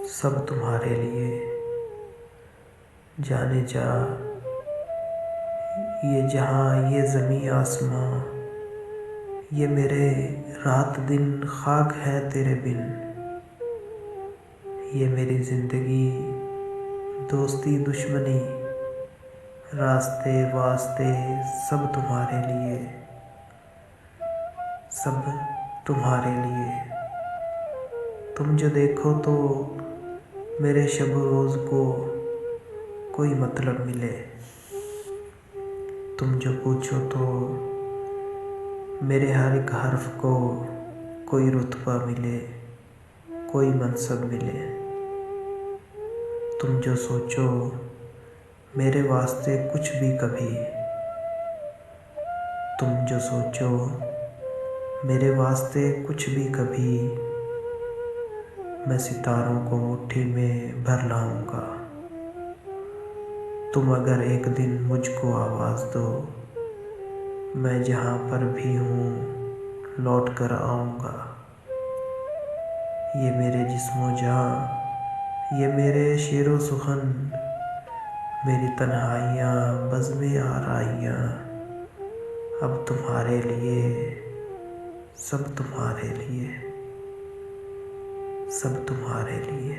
सब तुम्हारे लिए। जाने जा ये जहाँ, ये ज़मीं आसमां, ये मेरे रात दिन खाक है तेरे बिन। ये मेरी ज़िंदगी, दोस्ती दुश्मनी, रास्ते वास्ते, सब तुम्हारे लिए, सब तुम्हारे लिए। तुम जो देखो तो मेरे शब रोज़ को कोई मतलब मिले। तुम जो पूछो तो मेरे हर एक हर्फ को कोई रुतबा मिले, कोई मनसब मिले। तुम जो सोचो मेरे वास्ते कुछ भी कभी, तुम जो सोचो मेरे वास्ते कुछ भी कभी, मैं सितारों को मुट्ठी में भर लाऊंगा। तुम अगर एक दिन मुझको आवाज़ दो, मैं जहाँ पर भी हूँ लौट कर आऊँगा। ये मेरे जिस्मो जाँ, ये मेरे शेरो सुखन, मेरी तन्हाइयाँ बज़्म आराइयाँ, अब तुम्हारे लिए, सब तुम्हारे लिए, सब तुम्हारे लिए।